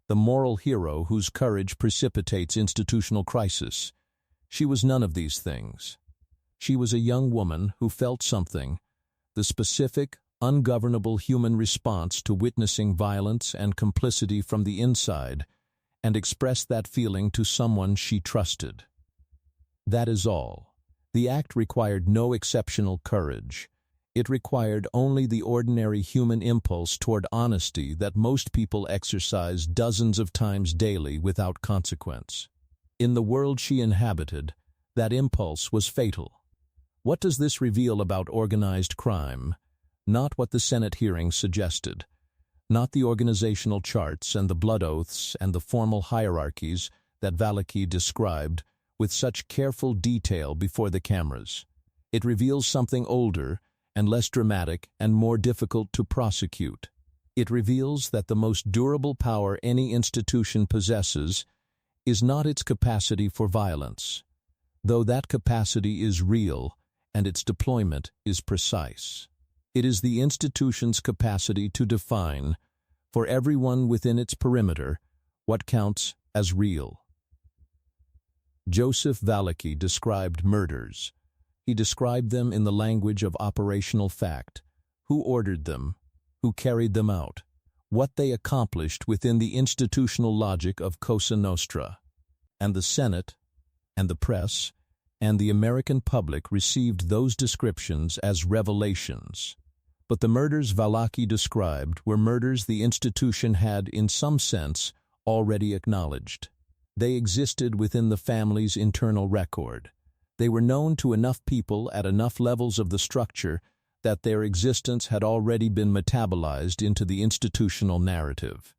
the moral hero whose courage precipitates institutional crisis. She was none of these things. She was a young woman who felt something, the specific, ungovernable human response to witnessing violence and complicity from the inside, and expressed that feeling to someone she trusted. That is all. The act required no exceptional courage. It required only the ordinary human impulse toward honesty that most people exercise dozens of times daily without consequence. In the world she inhabited, that impulse was fatal. What does this reveal about organized crime? Not what the Senate hearings suggested. Not the organizational charts and the blood oaths and the formal hierarchies that Valachi described with such careful detail before the cameras. It reveals something older and less dramatic and more difficult to prosecute. It reveals that the most durable power any institution possesses is not its capacity for violence, though that capacity is real and its deployment is precise. It is the institution's capacity to define, for everyone within its perimeter, what counts as real. Joseph Valachi described murders. He described them in the language of operational fact: who ordered them, who carried them out, what they accomplished within the institutional logic of Cosa Nostra. and the Senate, and the press, and the American public received those descriptions as revelations. But the murders Valachi described were murders the institution had, in some sense, already acknowledged. They existed within the family's internal record. They were known to enough people at enough levels of the structure that their existence had already been metabolized into the institutional narrative.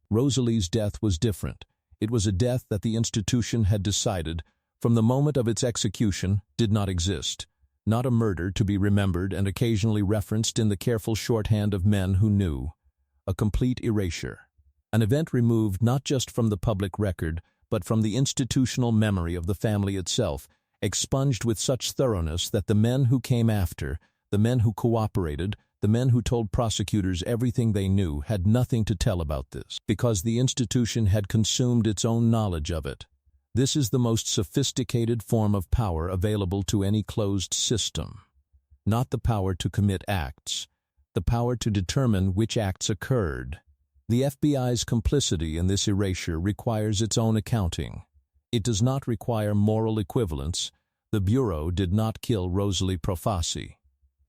Rosalie's death was different. It was a death that the institution had decided, from the moment of its execution, did not exist. Not a murder to be remembered and occasionally referenced in the careful shorthand of men who knew. A complete erasure. An event removed not just from the public record, but from the institutional memory of the family itself, expunged with such thoroughness that the men who came after, the men who cooperated, the men who told prosecutors everything they knew, had nothing to tell about this, because the institution had consumed its own knowledge of it. This is the most sophisticated form of power available to any closed system. Not the power to commit acts, the power to determine which acts occurred. The FBI's complicity in this erasure requires its own accounting. It does not require moral equivalence. The Bureau did not kill Rosalie Profaci,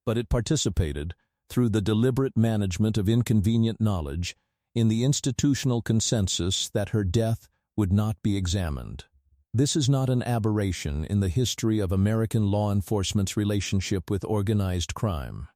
but it participated, through the deliberate management of inconvenient knowledge, in the institutional consensus that her death would not be examined. This is not an aberration in the history of American law enforcement's relationship with organized crime.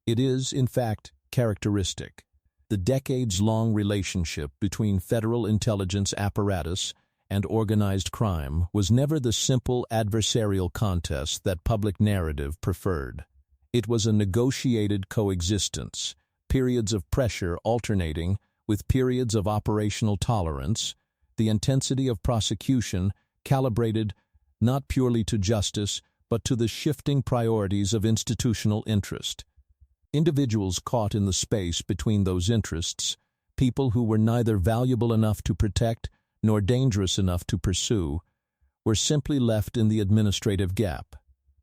It is, in fact, characteristic. The decades-long relationship between federal intelligence apparatus and organized crime was never the simple adversarial contest that public narrative preferred. It was a negotiated coexistence, periods of pressure alternating with periods of operational tolerance, the intensity of prosecution calibrated not purely to justice, but to the shifting priorities of institutional interest. Individuals caught in the space between those interests, people who were neither valuable enough to protect nor dangerous enough to pursue, were simply left in the administrative gap.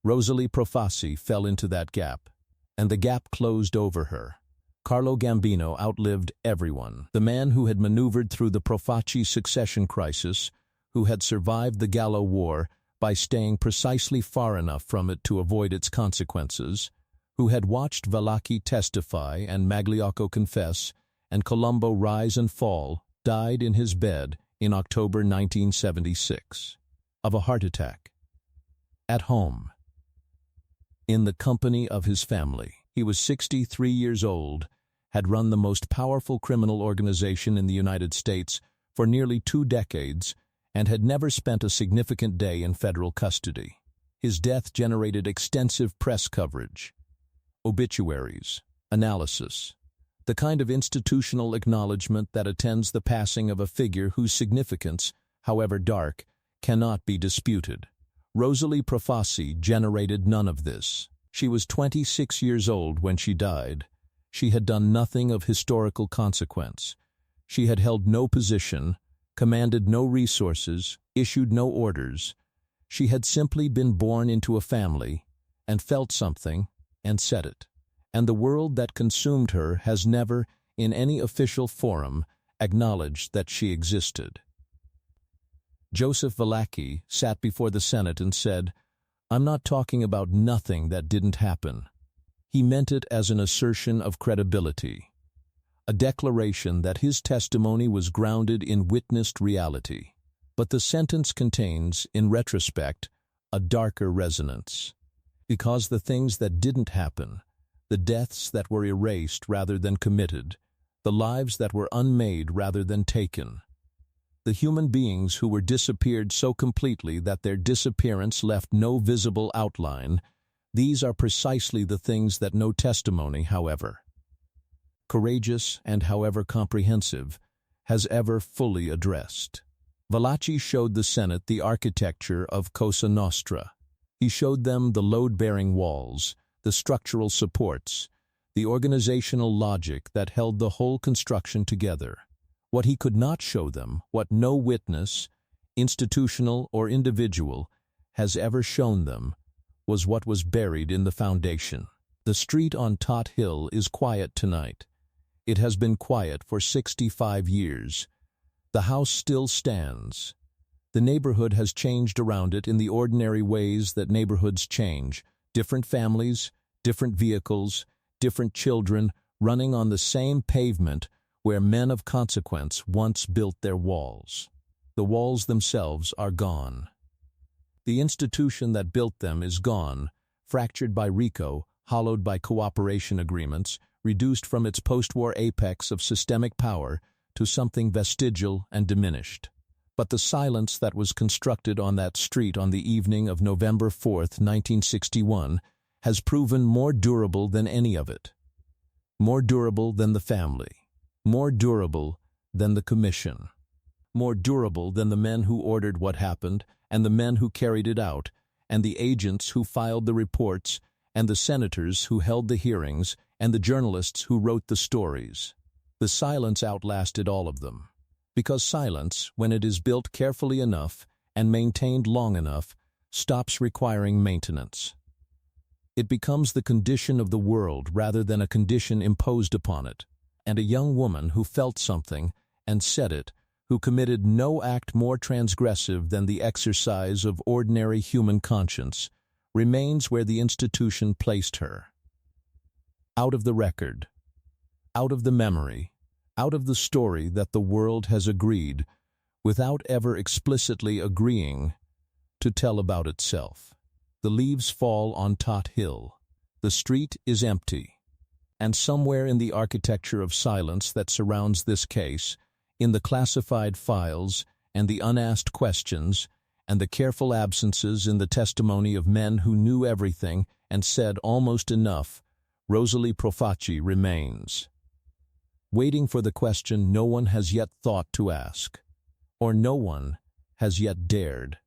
Rosalie Profaci fell into that gap, and the gap closed over her. Carlo Gambino outlived everyone. The man who had maneuvered through the Profaci succession crisis, who had survived the Gallo War by staying precisely far enough from it to avoid its consequences, who had watched Valachi testify and Magliocco confess and Colombo rise and fall, died in his bed in October 1976 of a heart attack. At home, in the company of his family. He was 63 years old, had run the most powerful criminal organization in the United States for nearly 2 decades, and had never spent a significant day in federal custody. His death generated extensive press coverage, obituaries, analysis, the kind of institutional acknowledgement that attends the passing of a figure whose significance, however dark, cannot be disputed. Rosalie Profaci generated none of this. She was 26 years old when she died. She had done nothing of historical consequence. She had held no position, commanded no resources, issued no orders. She had simply been born into a family, and felt something, and said it. And the world that consumed her has never, in any official forum, acknowledged that she existed. Joseph Valachi sat before the Senate and said, "I'm not talking about nothing that didn't happen." He meant it as an assertion of credibility, a declaration that his testimony was grounded in witnessed reality. But the sentence contains, in retrospect, a darker resonance. Because the things that didn't happen, the deaths that were erased rather than committed, the lives that were unmade rather than taken, the human beings who were disappeared so completely that their disappearance left no visible outline, these are precisely the things that no testimony, however courageous and however comprehensive, has ever fully addressed. Valachi showed the Senate the architecture of Cosa Nostra. He showed them the load-bearing walls, the structural supports, the organizational logic that held the whole construction together. What he could not show them, what no witness, institutional or individual, has ever shown them, was what was buried in the foundation. The street on Tot Hill is quiet tonight. It has been quiet for 65 years. The house still stands. The neighborhood has changed around it in the ordinary ways that neighborhoods change. Different families, different vehicles, different children running on the same pavement where men of consequence once built their walls. The walls themselves are gone. The institution that built them is gone, fractured by RICO, hollowed by cooperation agreements, reduced from its post-war apex of systemic power to something vestigial and diminished. But the silence that was constructed on that street on the evening of November 4th, 1961, has proven more durable than any of it. More durable than the family. More durable than the commission. More durable than the men who ordered what happened, and the men who carried it out, and the agents who filed the reports, and the senators who held the hearings, and the journalists who wrote the stories. The silence outlasted all of them. Because silence, when it is built carefully enough and maintained long enough, stops requiring maintenance. It becomes the condition of the world rather than a condition imposed upon it. And a young woman who felt something and said it, who committed no act more transgressive than the exercise of ordinary human conscience, remains where the institution placed her. Out of the record, out of the memory, out of the story that the world has agreed, without ever explicitly agreeing, to tell about itself. The leaves fall on Tot Hill. The street is empty. And somewhere in the architecture of silence that surrounds this case, in the classified files and the unasked questions and the careful absences in the testimony of men who knew everything and said almost enough, Rosalie Profaci remains. Waiting for the question no one has yet thought to ask, or no one has yet dared.